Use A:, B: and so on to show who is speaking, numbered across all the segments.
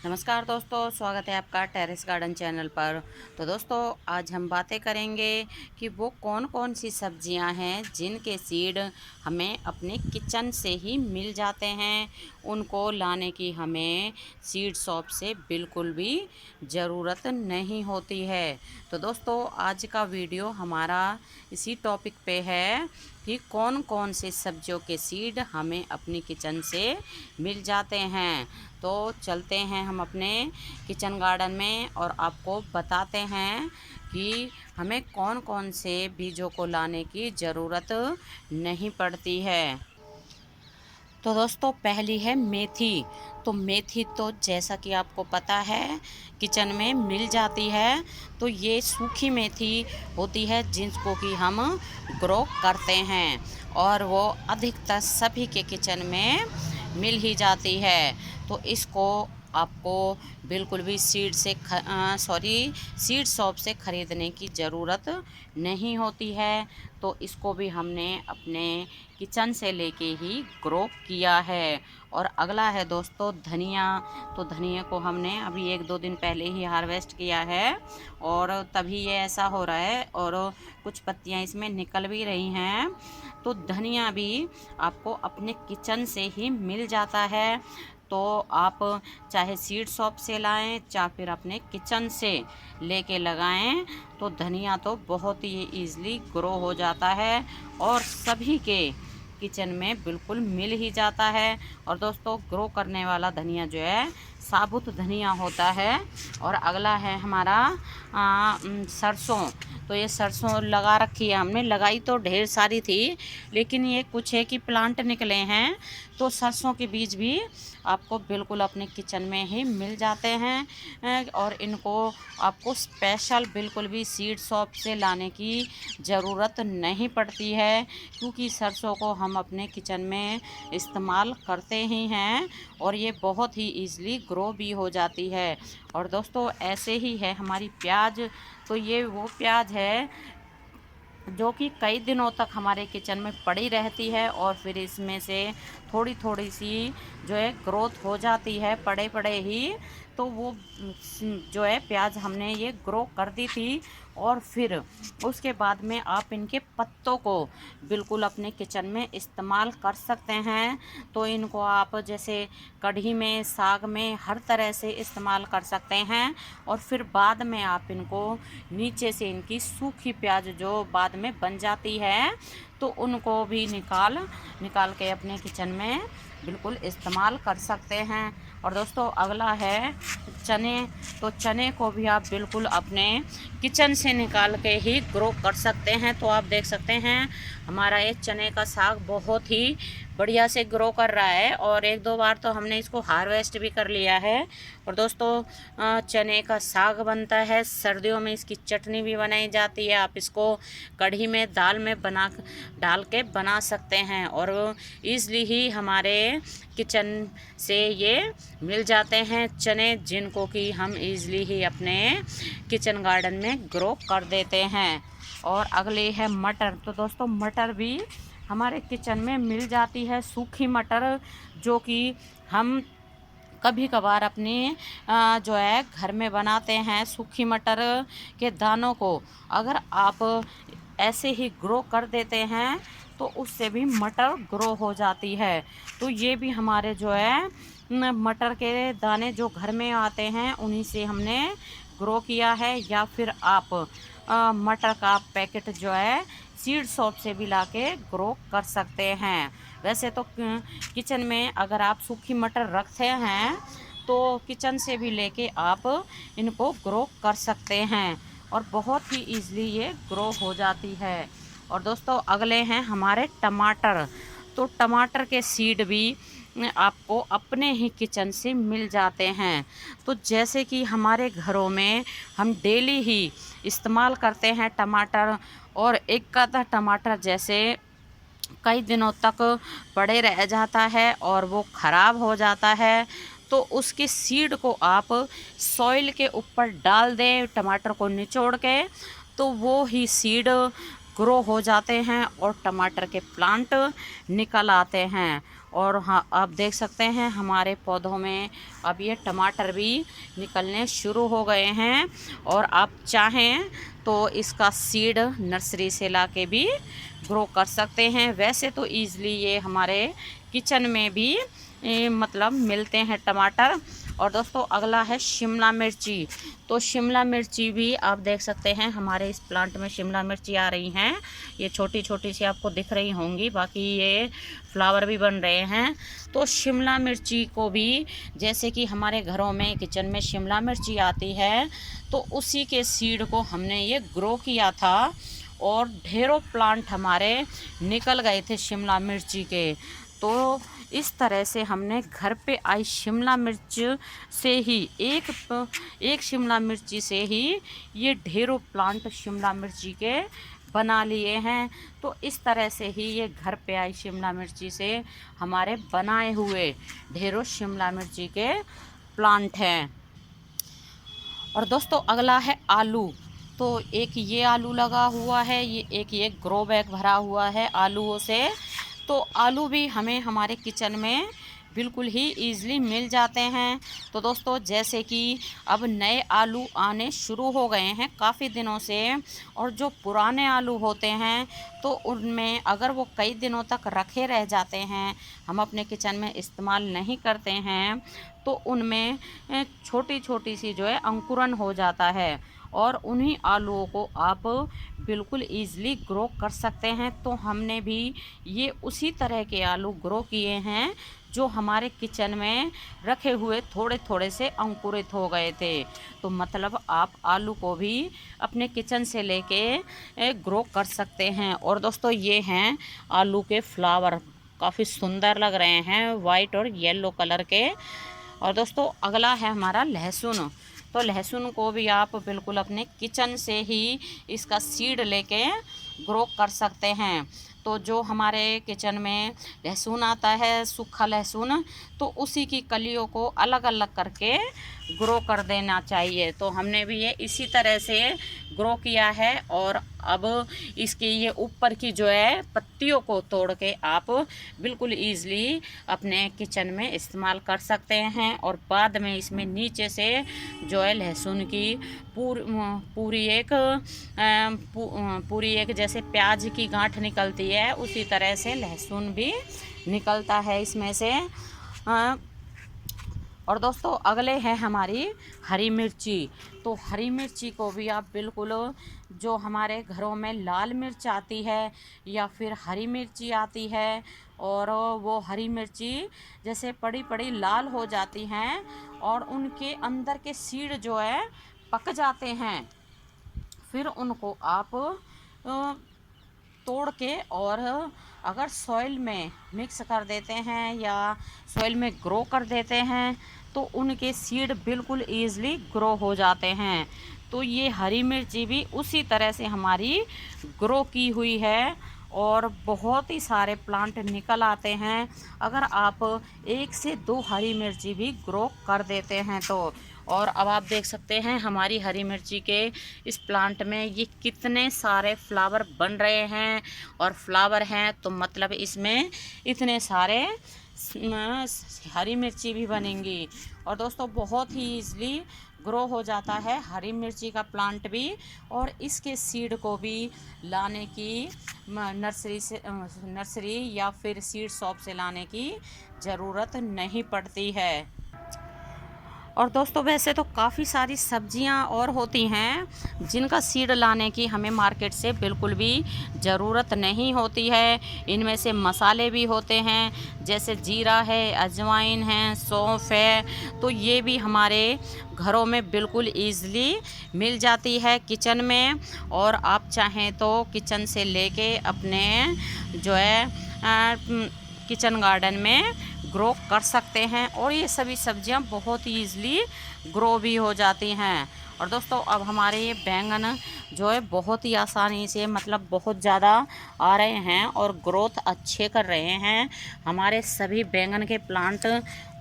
A: नमस्कार दोस्तों, स्वागत है आपका टेरेस गार्डन चैनल पर। तो दोस्तों, आज हम बातें करेंगे कि वो कौन कौन सी सब्जियां हैं जिनके सीड हमें अपने किचन से ही मिल जाते हैं। उनको लाने की हमें सीड शॉप से बिल्कुल भी ज़रूरत नहीं होती है। तो दोस्तों, आज का वीडियो हमारा इसी टॉपिक पे है कि कौन कौन से सब्जियों के सीड हमें अपनी किचन से मिल जाते हैं। तो चलते हैं हम अपने किचन गार्डन में और आपको बताते हैं कि हमें कौन कौन से बीजों को लाने की ज़रूरत नहीं पड़ती है। तो दोस्तों, पहली है मेथी। तो मेथी तो जैसा कि आपको पता है किचन में मिल जाती है। तो ये सूखी मेथी होती है जिसको कि हम ग्रो करते हैं और वो अधिकतर सभी के किचन में मिल ही जाती है। तो इसको आपको बिल्कुल भी सीड शॉप से ख़रीदने की ज़रूरत नहीं होती है। तो इसको भी हमने अपने किचन से लेके ही ग्रो किया है। और अगला है दोस्तों धनिया। तो धनिया को हमने अभी 1-2 दिन पहले ही हार्वेस्ट किया है और तभी ये ऐसा हो रहा है और कुछ पत्तियां इसमें निकल भी रही हैं। तो धनिया भी आपको अपने किचन से ही मिल जाता है। तो आप चाहे सीड शॉप से लाएं या फिर अपने किचन से लेके लगाएं, तो धनिया तो बहुत ही ईज़िली ग्रो हो जाता है और सभी के किचन में बिल्कुल मिल ही जाता है। और दोस्तों, ग्रो करने वाला धनिया जो है साबुत धनिया होता है। और अगला है हमारा सरसों। तो ये सरसों लगा रखी है हमने, लगाई तो ढेर सारी थी लेकिन ये कुछ है कि प्लांट निकले हैं। तो सरसों के बीज भी आपको बिल्कुल अपने किचन में ही मिल जाते हैं और इनको आपको स्पेशल बिल्कुल भी सीड शॉप से लाने की ज़रूरत नहीं पड़ती है, क्योंकि सरसों को हम अपने किचन में इस्तेमाल करते ही हैं और ये बहुत ही ईज़िली ग्रो भी हो जाती है। और दोस्तों, ऐसे ही है हमारी प्याज। तो ये वो प्याज है जो कि कई दिनों तक हमारे किचन में पड़ी रहती है और फिर इसमें से थोड़ी थोड़ी सी जो है ग्रोथ हो जाती है पड़े पड़े ही। तो वो जो है प्याज हमने ये ग्रो कर दी थी और फिर उसके बाद में आप इनके पत्तों को बिल्कुल अपने किचन में इस्तेमाल कर सकते हैं। तो इनको आप जैसे कढ़ी में, साग में, हर तरह से इस्तेमाल कर सकते हैं। और फिर बाद में आप इनको नीचे से इनकी सूखी प्याज जो बाद में बन जाती है, तो उनको भी निकाल के अपने किचन में बिल्कुल इस्तेमाल कर सकते हैं। और दोस्तों, अगला है चने। तो चने को भी आप बिल्कुल अपने किचन से निकाल के ही ग्रो कर सकते हैं। तो आप देख सकते हैं हमारा ये चने का साग बहुत ही बढ़िया से ग्रो कर रहा है और 1-2 बार तो हमने इसको हार्वेस्ट भी कर लिया है। और दोस्तों, चने का साग बनता है, सर्दियों में इसकी चटनी भी बनाई जाती है। आप इसको कढ़ी में, दाल में डाल के बना सकते हैं और ईज़िली ही हमारे किचन से ये मिल जाते हैं चने, जिनको कि हम ईज़िली ही अपने किचन गार्डन में ग्रो कर देते हैं। और अगले है मटर। तो दोस्तों, मटर भी हमारे किचन में मिल जाती है, सूखी मटर, जो कि हम कभी कभार अपने जो है घर में बनाते हैं। सूखी मटर के दानों को अगर आप ऐसे ही ग्रो कर देते हैं तो उससे भी मटर ग्रो हो जाती है। तो ये भी हमारे जो है मटर के दाने जो घर में आते हैं उन्हीं से हमने ग्रो किया है। या फिर आप मटर का पैकेट जो है सीड शॉप से भी लाके ग्रो कर सकते हैं। वैसे तो किचन में अगर आप सूखी मटर रखते हैं तो किचन से भी लेके आप इनको ग्रो कर सकते हैं और बहुत ही ईज़िली ये ग्रो हो जाती है। और दोस्तों, अगले हैं हमारे टमाटर। तो टमाटर के सीड भी आपको अपने ही किचन से मिल जाते हैं। तो जैसे कि हमारे घरों में हम डेली ही इस्तेमाल करते हैं टमाटर, और एक आधा टमाटर जैसे कई दिनों तक पड़े रह जाता है और वो ख़राब हो जाता है, तो उसके सीड को आप सॉइल के ऊपर डाल दें टमाटर को निचोड़ के, तो वो ही सीड ग्रो हो जाते हैं और टमाटर के प्लांट निकल आते हैं। और हाँ, आप देख सकते हैं हमारे पौधों में अब ये टमाटर भी निकलने शुरू हो गए हैं। और आप चाहें तो इसका सीड नर्सरी से लाके भी ग्रो कर सकते हैं। वैसे तो ईज़िली ये हमारे किचन में भी मतलब मिलते हैं टमाटर। और दोस्तों अगला है शिमला मिर्ची। तो शिमला मिर्ची भी आप देख सकते हैं हमारे इस प्लांट में शिमला मिर्ची आ रही हैं। ये छोटी छोटी सी आपको दिख रही होंगी, बाकी ये फ्लावर भी बन रहे हैं। तो शिमला मिर्ची को भी जैसे कि हमारे घरों में किचन में शिमला मिर्ची आती है, तो उसी के सीड को हमने ये ग्रो किया था और ढेरों प्लांट हमारे निकल गए थे शिमला मिर्ची के। तो इस तरह से हमने घर पे आई शिमला मिर्च से ही एक शिमला मिर्ची से ही ये ढेरों प्लांट शिमला मिर्ची के बना लिए हैं। तो इस तरह से ही ये घर पे आई शिमला मिर्ची से हमारे बनाए हुए ढेरों शिमला मिर्ची के प्लांट हैं। और दोस्तों अगला है आलू। तो एक ये आलू लगा हुआ है, ये ग्रो बैग भरा हुआ है आलूओं से। तो आलू भी हमें हमारे किचन में बिल्कुल ही ईज़िली मिल जाते हैं। तो दोस्तों जैसे कि अब नए आलू आने शुरू हो गए हैं काफ़ी दिनों से, और जो पुराने आलू होते हैं तो उनमें अगर वो कई दिनों तक रखे रह जाते हैं, हम अपने किचन में इस्तेमाल नहीं करते हैं, तो उनमें छोटी छोटी सी जो है अंकुरन हो जाता है और उन्हीं आलूओं को आप बिल्कुल ईज़िली ग्रो कर सकते हैं। तो हमने भी ये उसी तरह के आलू ग्रो किए हैं जो हमारे किचन में रखे हुए थोड़े थोड़े से अंकुरित हो गए थे। तो मतलब आप आलू को भी अपने किचन से लेके ग्रो कर सकते हैं। और दोस्तों ये हैं आलू के फ्लावर, काफ़ी सुंदर लग रहे हैं, वाइट और येलो कलर के। और दोस्तों अगला है हमारा लहसुन। तो लहसुन को भी आप बिल्कुल अपने किचन से ही इसका सीड लेके ग्रो कर सकते हैं। तो जो हमारे किचन में लहसुन आता है सूखा लहसुन, तो उसी की कलियों को अलग अलग करके ग्रो कर देना चाहिए। तो हमने भी ये इसी तरह से ग्रो किया है। और अब इसकी ये ऊपर की जो है पत्तियों को तोड़ के आप बिल्कुल ईज़िली अपने किचन में इस्तेमाल कर सकते हैं। और बाद में इसमें नीचे से जो है लहसुन की पूरी एक जैसे प्याज की गांठ निकलती है, उसी तरह से लहसुन भी निकलता है इसमें से। और दोस्तों अगले हैं हमारी हरी मिर्ची। तो हरी मिर्ची को भी आप बिल्कुल जो हमारे घरों में लाल मिर्च आती है या फिर हरी मिर्ची आती है, और वो हरी मिर्ची जैसे बड़ी बड़ी लाल हो जाती हैं और उनके अंदर के सीड जो है पक जाते हैं, फिर उनको आप तोड़ के और अगर सॉइल में मिक्स कर देते हैं या सॉइल में ग्रो कर देते हैं, तो उनके सीड बिल्कुल ईज़िली ग्रो हो जाते हैं। तो ये हरी मिर्ची भी उसी तरह से हमारी ग्रो की हुई है और बहुत ही सारे प्लांट निकल आते हैं अगर आप 1 से 2 हरी मिर्ची भी ग्रो कर देते हैं तो। और अब आप देख सकते हैं हमारी हरी मिर्ची के इस प्लांट में ये कितने सारे फ्लावर बन रहे हैं, और फ्लावर हैं तो मतलब इसमें इतने सारे हरी मिर्ची भी बनेंगी। और दोस्तों बहुत ही ईज़िली ग्रो हो जाता है हरी मिर्ची का प्लांट भी, और इसके सीड को भी लाने की नर्सरी या फिर सीड शॉप से लाने की ज़रूरत नहीं पड़ती है। और दोस्तों वैसे तो काफ़ी सारी सब्जियां और होती हैं जिनका सीड लाने की हमें मार्केट से बिल्कुल भी ज़रूरत नहीं होती है। इनमें से मसाले भी होते हैं, जैसे जीरा है, अजवाइन है, सौंफ है, तो ये भी हमारे घरों में बिल्कुल ईज़िली मिल जाती है किचन में। और आप चाहें तो किचन से लेके अपने जो है किचन गार्डन में ग्रो कर सकते हैं, और ये सभी सब्जियां बहुत ही ईज़िली ग्रो भी हो जाती हैं। और दोस्तों अब हमारे ये बैंगन जो है बहुत ही आसानी से, मतलब बहुत ज़्यादा आ रहे हैं और ग्रोथ अच्छे कर रहे हैं हमारे सभी बैंगन के प्लांट,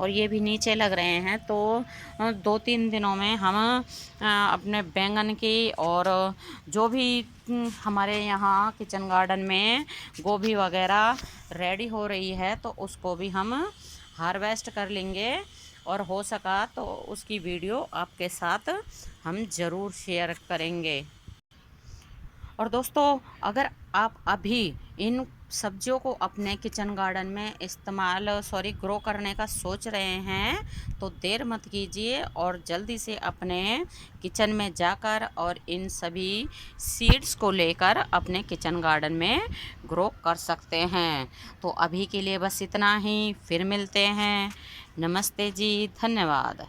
A: और ये भी नीचे लग रहे हैं। तो 2-3 दिनों में हम अपने बैंगन की और जो भी हमारे यहाँ किचन गार्डन में गोभी वगैरह रेडी हो रही है तो उसको भी हम हार्वेस्ट कर लेंगे, और हो सका तो उसकी वीडियो आपके साथ हम ज़रूर शेयर करेंगे। और दोस्तों अगर आप अभी इन सब्जियों को अपने किचन गार्डन में ग्रो करने का सोच रहे हैं तो देर मत कीजिए और जल्दी से अपने किचन में जाकर और इन सभी सीड्स को लेकर अपने किचन गार्डन में ग्रो कर सकते हैं। तो अभी के लिए बस इतना ही, फिर मिलते हैं। नमस्ते जी, धन्यवाद।